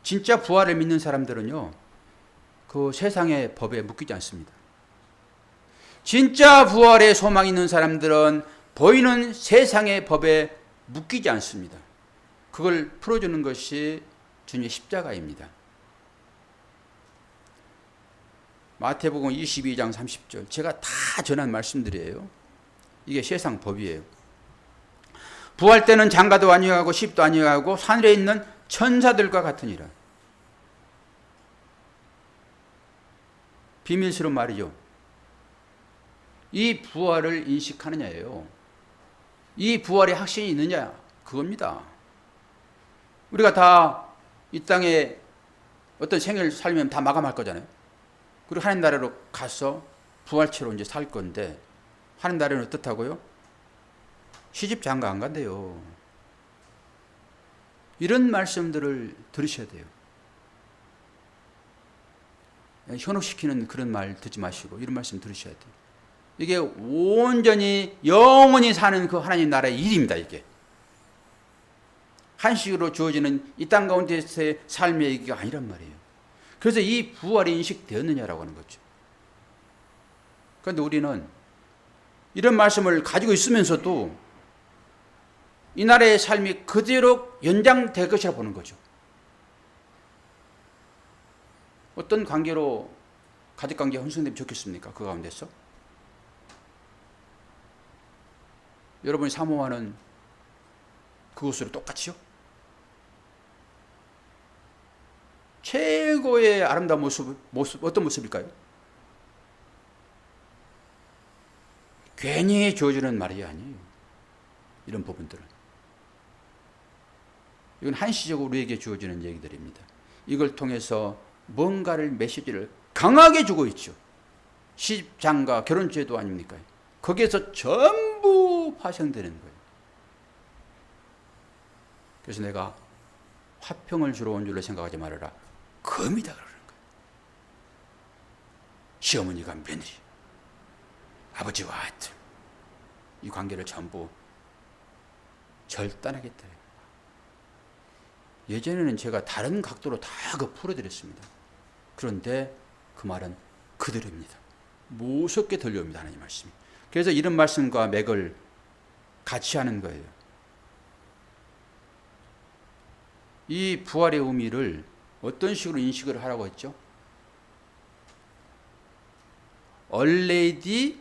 진짜 부활을 믿는 사람들은요, 그 세상의 법에 묶이지 않습니다. 진짜 부활의 소망이 있는 사람들은 보이는 세상의 법에 묶이지 않습니다. 그걸 풀어주는 것이 주님의 십자가입니다. 마태복음 22장 30절, 제가 다 전한 말씀들이에요. 이게 세상 법이에요. 부활 때는 장가도 아니하고 십도 아니하고 하늘에 있는 천사들과 같으니라. 비밀스러운 말이죠. 이 부활을 인식하느냐예요. 이 부활의 확신이 있느냐, 그겁니다. 우리가 다 이 땅에 어떤 생애를 살면 다 마감할 거잖아요. 그리고 하나님 나라로 가서 부활체로 이제 살 건데, 하나님 나라는 어떻다고요? 시집 장가 안 간대요. 이런 말씀들을 들으셔야 돼요. 현혹시키는 그런 말 듣지 마시고 이런 말씀 들으셔야 돼요. 이게 온전히 영원히 사는 그 하나님 나라의 일입니다. 이게 한식으로 주어지는 이 땅 가운데서의 삶의 얘기가 아니란 말이에요. 그래서 이 부활이 인식되었느냐라고 하는 거죠. 그런데 우리는 이런 말씀을 가지고 있으면서도 이 나라의 삶이 그대로 연장될 것이라 보는 거죠. 어떤 관계로 가족관계가 형성되면 좋겠습니까? 그 가운데서 여러분이 사모하는 그것으로 똑같이요? 최고의 아름다운 모습 어떤 모습일까요? 괜히 주어지는 말이 아니에요. 이런 부분들은 이건 한시적으로 우리에게 주어지는 얘기들입니다. 이걸 통해서 뭔가를 메시지를 강하게 주고 있죠. 시집장가 결혼제도 아닙니까? 거기에서 전부 파생되는 거예요. 그래서 내가 화평을 주러 온 줄로 생각하지 말아라. 금이다 그러는 거예요. 시어머니가 며느리, 아버지와 아들, 이 관계를 전부 절단하겠다. 예전에는 제가 다른 각도로 다 그 풀어드렸습니다. 그런데 그 말은 그대로입니다. 무섭게 들려옵니다. 하나님 말씀이. 그래서 이런 말씀과 맥을 같이 하는 거예요. 이 부활의 의미를 어떤 식으로 인식을 하라고 했죠? already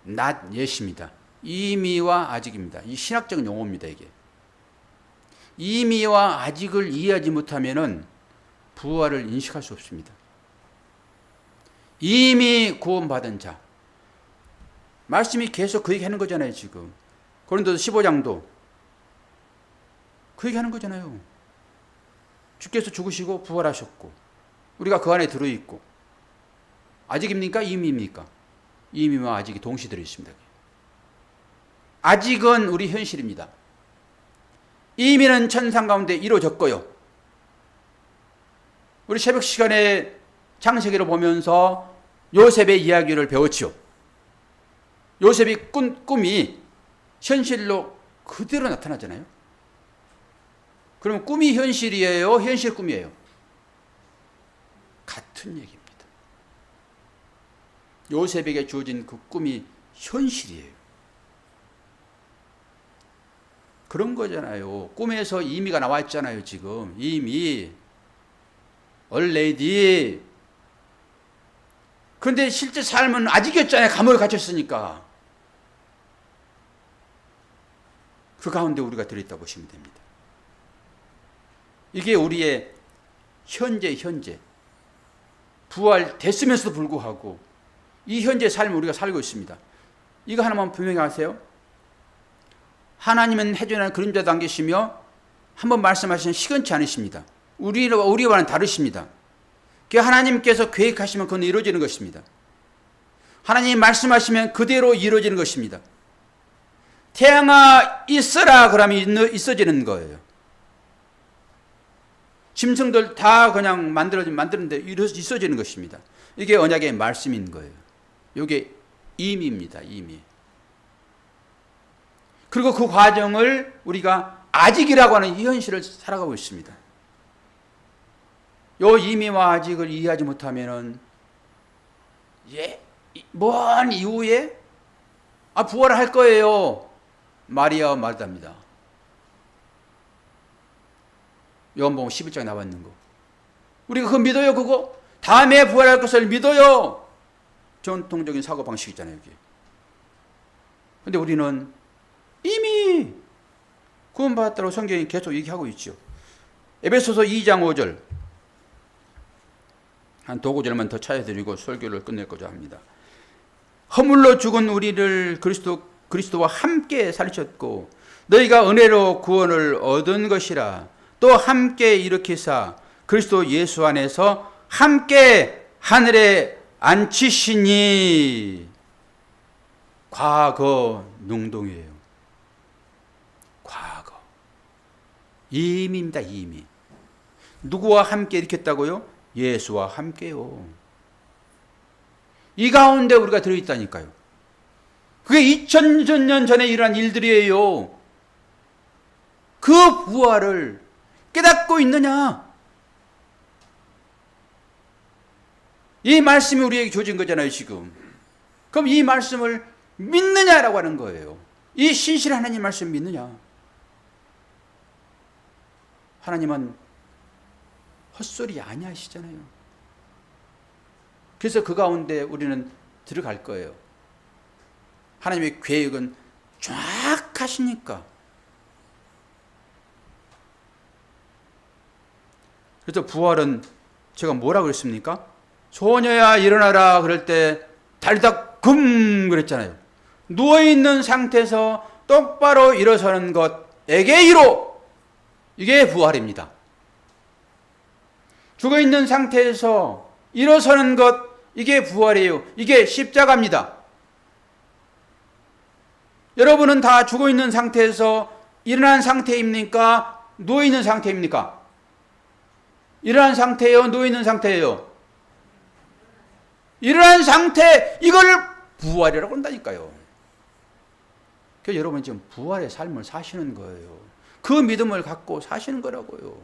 not yet입니다. 이미와 아직입니다. 이 신학적 용어입니다. 이게 이미와 아직을 이해하지 못하면은 부활을 인식할 수 없습니다. 이미 구원받은 자, 말씀이 계속 그 얘기 하는 거잖아요. 지금 고린도서 15장도 그 얘기 하는 거잖아요. 주께서 죽으시고 부활하셨고 우리가 그 안에 들어있고, 아직입니까? 이미입니까? 이미와 아직이 동시에 들어있습니다. 아직은 우리 현실입니다. 이미는 천상 가운데 이루어졌고요. 우리 새벽 시간에 창세기를 보면서 요셉의 이야기를 배웠죠. 요셉이 꾼 꿈이 현실로 그대로 나타나잖아요. 그럼 꿈이 현실이에요? 현실 꿈이에요? 같은 얘기입니다. 요셉에게 주어진 그 꿈이 현실이에요. 그런 거잖아요. 꿈에서 이미가 나와 있잖아요. 지금 이미 already. 그런데 실제 삶은 아직이었잖아요. 감옥에 갇혔으니까. 그 가운데 우리가 들어있다고 보시면 됩니다. 이게 우리의 현재 부활됐으면서도 불구하고 이 현재 삶을 우리가 살고 있습니다. 이거 하나만 분명히 아세요. 하나님은 해전한 그림자도 안 계시며 한번 말씀하시면 시건치 않으십니다. 우리와는 다르십니다. 하나님께서 계획하시면 그건 이루어지는 것입니다. 하나님이 말씀하시면 그대로 이루어지는 것입니다. 태양아 있어라 그러면 있어지는 거예요. 짐승들 다 그냥 만드는데 있어지는 것입니다. 이게 언약의 말씀인 거예요. 이게 임의입니다. 임의. 그리고 그 과정을 우리가 아직이라고 하는 이 현실을 살아가고 있습니다. 요 임의와 아직을 이해하지 못하면은 먼 이후에 부활을 할 거예요. 마리아와 마르다입니다. 요한복음 11장에 나와 있는 거. 우리가 그거 믿어요, 그거? 다음에 부활할 것을 믿어요. 전통적인 사고방식이잖아요, 여기. 근데 우리는 이미 구원받았다고 성경이 계속 얘기하고 있죠. 에베소서 2장 5절. 한 두 구절만 더 찾아드리고 설교를 끝내고자 합니다. 허물로 죽은 우리를 그리스도와 함께 살리셨고 너희가 은혜로 구원을 얻은 것이라. 또 함께 일으키사 그리스도 예수 안에서 함께 하늘에 앉히시니. 과거 능동이에요. 과거. 이미입니다. 이미. 누구와 함께 일으켰다고요? 예수와 함께요. 이 가운데 우리가 들어있다니까요. 그게 2000년 전에 일어난 일들이에요. 그 부활을 깨닫고 있느냐? 이 말씀이 우리에게 주어진 거잖아요, 지금. 그럼 이 말씀을 믿느냐라고 하는 거예요. 이 신실한 하나님 말씀 믿느냐? 하나님은 헛소리 아니하시잖아요. 그래서 그 가운데 우리는 들어갈 거예요. 하나님의 계획은 정확하시니까. 그래서 부활은 제가 뭐라 그랬습니까? 소녀야 일어나라 그럴 때 달다금 그랬잖아요. 누워있는 상태에서 똑바로 일어서는 것에게 이로. 이게 부활입니다. 죽어있는 상태에서 일어서는 것, 이게 부활이에요. 이게 십자가입니다. 여러분은 다 죽어있는 상태에서 일어난 상태입니까? 누워있는 상태입니까? 일어난 상태예요? 누워있는 상태예요? 일어난 상태, 이걸 부활이라고 한다니까요. 그래서 여러분 지금 부활의 삶을 사시는 거예요. 그 믿음을 갖고 사시는 거라고요.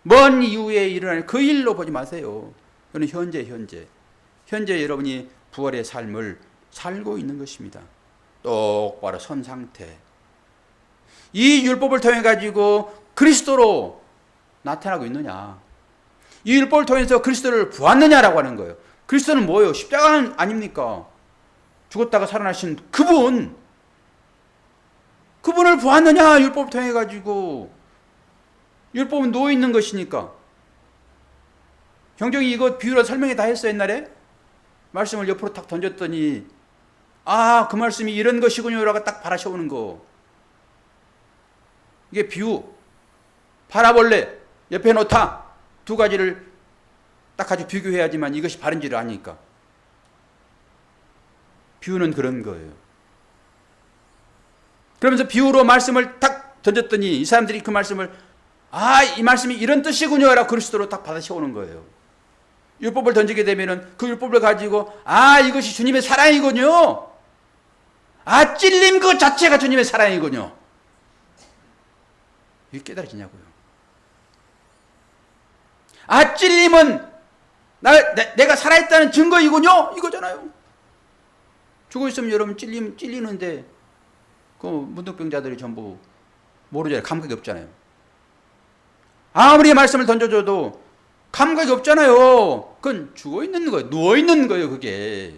먼 이후에 일어날 그 일로 보지 마세요. 그건 현재 여러분이 부활의 삶을 살고 있는 것입니다. 똑바로 선 상태. 이 율법을 통해 가지고 그리스도로 나타나고 있느냐? 이 율법을 통해서 그리스도를 보았느냐라고 하는 거예요. 그리스도는 뭐예요? 십자가 아닙니까? 죽었다가 살아나신 그분을 보았느냐? 율법을 통해 가지고. 율법은 누워있는 것이니까. 경정이 이거 비유로 설명이 다 했어, 옛날에? 말씀을 옆으로 탁 던졌더니, 그 말씀이 이런 것이군요. 라고 딱 바라셔오는 거. 이게 비유. 바라볼래, 옆에 놓다. 두 가지를 딱 가지고 비교해야지만 이것이 바른지를 아니까. 비유는 그런 거예요. 그러면서 비유로 말씀을 딱 던졌더니 이 사람들이 그 말씀을 이 말씀이 이런 뜻이군요. 라고 그리스도로 딱 받아셔오는 거예요. 율법을 던지게 되면은 그 율법을 가지고 이것이 주님의 사랑이군요. 찔림 그 자체가 주님의 사랑이군요. 이게 깨달아지냐고요. 찔림은 내가 살아있다는 증거이군요. 이거잖아요. 죽어있으면 여러분 찔리는데 그 문둥병자들이 전부 모르잖아요. 감각이 없잖아요. 아무리 말씀을 던져줘도 감각이 없잖아요. 그건 죽어있는 거예요. 누워있는 거예요, 그게.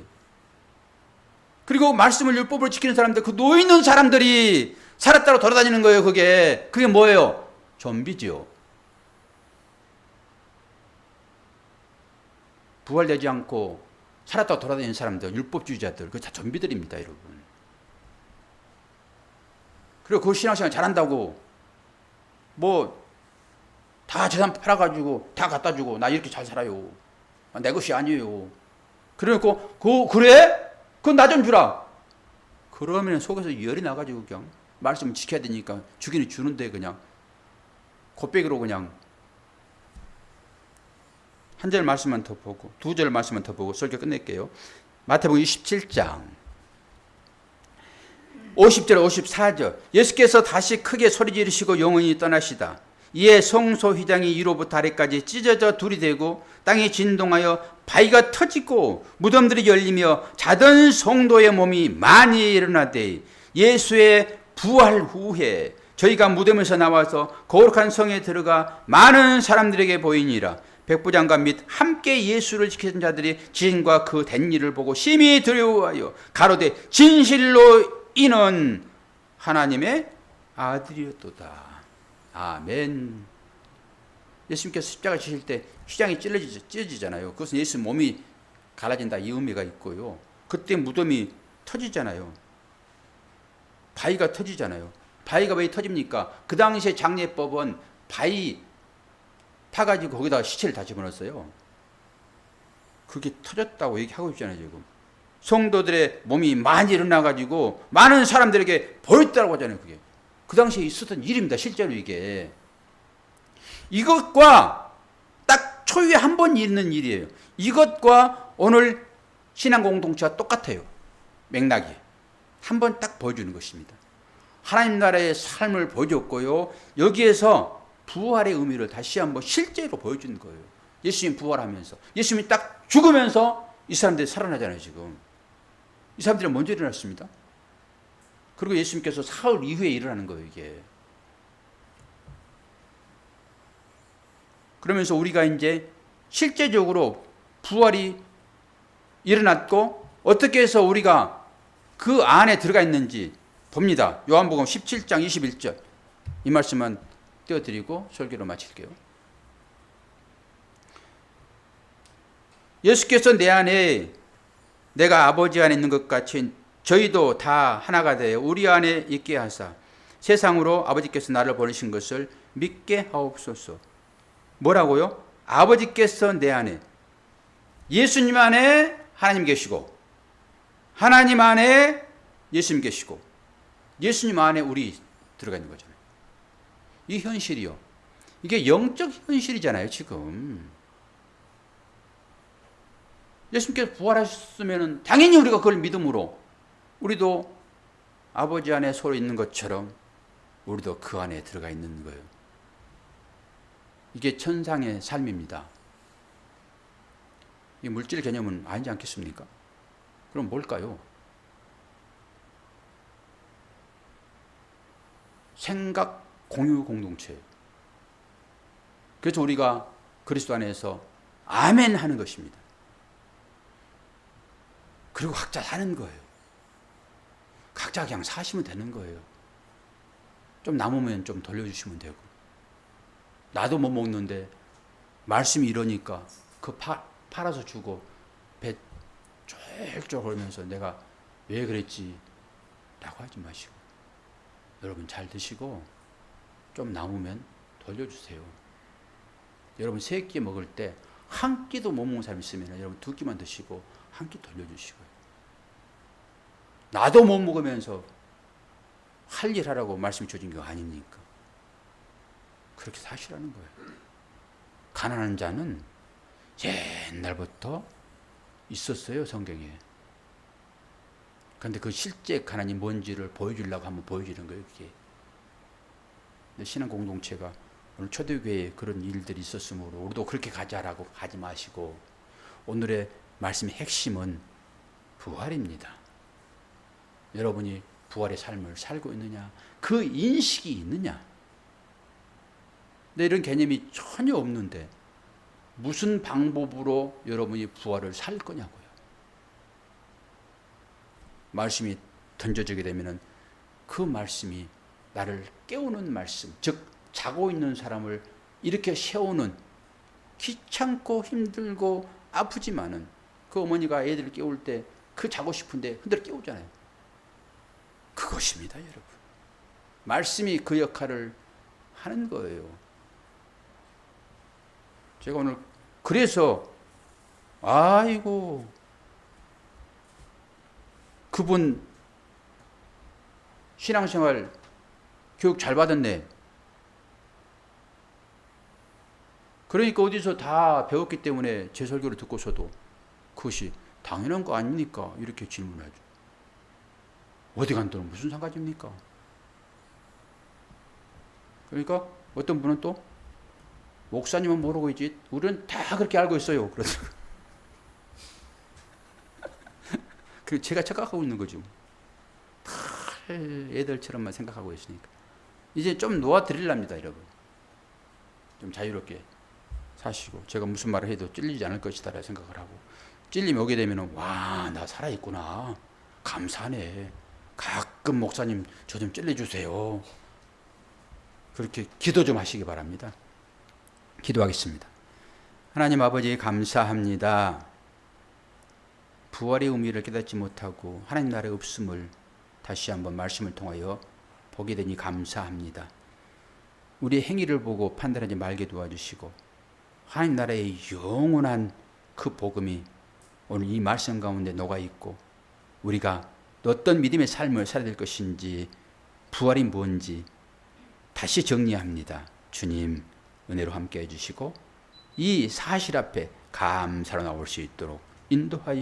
그리고 말씀을 율법을 지키는 사람들, 그 누워있는 사람들이 살았다고 돌아다니는 거예요, 그게. 그게 뭐예요? 좀비지요. 부활되지 않고 살았다가 돌아다니는 사람들, 율법주의자들, 그거 다 좀비들입니다, 여러분. 그리고 그 신앙생활 잘한다고 뭐 다 재산 팔아가지고 다 갖다 주고 나 이렇게 잘 살아요. 내 것이 아니에요. 그러니까 그래? 그건 나 좀 주라. 그러면 속에서 열이 나가지고 그냥 말씀을 지켜야 되니까 주기는 주는데 그냥 곱빼기로 그냥 한 절 말씀만 더 보고 두 절 말씀만 더 보고 설교 끝낼게요. 마태복음 27장 50절 54절 예수께서 다시 크게 소리 지르시고 영원히 떠나시다. 이에 성소 휘장이 위로부터 아래까지 찢어져 둘이 되고 땅이 진동하여 바위가 터지고 무덤들이 열리며 자던 성도의 몸이 많이 일어나되 예수의 부활 후에 저희가 무덤에서 나와서 거룩한 성에 들어가 많은 사람들에게 보이니라. 백부장과 및 함께 예수를 지키는 자들이 지진과 그 된 일을 보고 심히 두려워하여 가로되 진실로 이는 하나님의 아들이었도다. 아멘. 예수님께서 십자가 지실 때 휘장이 찢어지잖아요. 그것은 예수 몸이 갈라진다 이 의미가 있고요. 그때 무덤이 터지잖아요. 바위가 터지잖아요. 바위가 왜 터집니까? 그 당시에 장례법은 바위 파가지고 거기다가 시체를 다 집어넣었어요. 그게 터졌다고 얘기하고 있잖아요, 지금. 성도들의 몸이 많이 일어나가지고 많은 사람들에게 보였다고 하잖아요, 그게. 그 당시에 있었던 일입니다, 실제로 이게. 이것과 딱 초유에 한 번 있는 일이에요. 이것과 오늘 신앙 공동체가 똑같아요. 맥락이. 한 번 딱 보여주는 것입니다. 하나님 나라의 삶을 보여줬고요. 여기에서 부활의 의미를 다시 한번 실제로 보여준 거예요. 예수님 부활하면서. 예수님이 딱 죽으면서 이 사람들이 살아나잖아요, 지금. 이 사람들이 먼저 일어났습니다. 그리고 예수님께서 사흘 이후에 일어나는 거예요, 이게. 그러면서 우리가 이제 실제적으로 부활이 일어났고 어떻게 해서 우리가 그 안에 들어가 있는지 봅니다. 요한복음 17장 21절. 이 말씀만 띄워드리고 설교로 마칠게요. 예수께서 내 안에 내가 아버지 안에 있는 것 같이 저희도 다 하나가 되어 우리 안에 있게 하사 세상으로 아버지께서 나를 보내신 것을 믿게 하옵소서. 뭐라고요? 아버지께서 내 안에, 예수님 안에 하나님 계시고 하나님 안에 예수님 계시고 예수님 안에 우리 들어가 있는 거잖아요. 이 현실이요. 이게 영적 현실이잖아요, 지금. 예수님께서 부활하셨으면 당연히 우리가 그걸 믿음으로 우리도 아버지 안에 서로 있는 것처럼 우리도 그 안에 들어가 있는 거예요. 이게 천상의 삶입니다. 이 물질 개념은 아니지 않겠습니까? 그럼 뭘까요? 생각 공유 공동체. 그래서 우리가 그리스도 안에서 아멘 하는 것입니다. 그리고 각자 사는 거예요. 각자 그냥 사시면 되는 거예요. 좀 남으면 좀 돌려주시면 되고. 나도 못 먹는데 말씀이 이러니까 그 팔아서 주고 배 쫄쫄 걸면서 내가 왜 그랬지 라고 하지 마시고 여러분 잘 드시고 좀 남으면 돌려주세요. 여러분 3끼 먹을 때 한 끼도 못 먹는 사람 있으면 여러분 2끼만 드시고 한 끼 돌려주시고요. 나도 못 먹으면서 할 일 하라고 말씀 주신 게 아니니까 그렇게 사시라는 거예요. 가난한 자는 옛날부터 있었어요, 성경에. 그런데 그 실제 가난이 뭔지를 보여주려고 한번 보여주는 거예요, 그게. 근데 신앙 공동체가 오늘 초대교회에 그런 일들이 있었으므로 우리도 그렇게 가자라고 하지 마시고 오늘의 말씀의 핵심은 부활입니다. 여러분이 부활의 삶을 살고 있느냐, 그 인식이 있느냐. 근데 이런 개념이 전혀 없는데 무슨 방법으로 여러분이 부활을 살 거냐고요. 말씀이 던져지게 되면 그 말씀이 나를 깨우는 말씀, 즉 자고 있는 사람을 이렇게 세우는 귀찮고 힘들고 아프지만은 그 어머니가 애들을 깨울 때 그 자고 싶은데 흔들어 깨우잖아요. 그것입니다, 여러분. 말씀이 그 역할을 하는 거예요. 제가 오늘 그래서 아이고 그분 신앙생활 교육 잘 받았네. 그러니까 어디서 다 배웠기 때문에 제 설교를 듣고서도 그것이 당연한 거 아닙니까? 이렇게 질문하죠. 어디 간다는 무슨 상관입니까? 그러니까 어떤 분은 또 목사님은 모르고 있지 우리는 다 그렇게 알고 있어요. 그러더라고요. 그 제가 착각하고 있는 거죠. 다 애들처럼만 생각하고 있으니까 이제 좀 놓아드리랍니다, 여러분. 좀 자유롭게 사시고 제가 무슨 말을 해도 찔리지 않을 것이다 생각을 하고 찔림이 오게 되면 와, 나 살아있구나, 감사하네, 가끔 목사님 저 좀 찔러주세요, 그렇게 기도 좀 하시기 바랍니다. 기도하겠습니다. 하나님 아버지 감사합니다. 부활의 의미를 깨닫지 못하고 하나님 나라의 없음을 다시 한번 말씀을 통하여 보게 되니 감사합니다. 우리의 행위를 보고 판단하지 말게 도와주시고 하나님 나라의 영원한 그 복음이 오늘 이 말씀 가운데 녹아있고 우리가 어떤 믿음의 삶을 살아야 될 것인지 부활이 뭔지 다시 정리합니다. 주님 은혜로 함께 해주시고 이 사실 앞에 감사로 나올 수 있도록 인도하여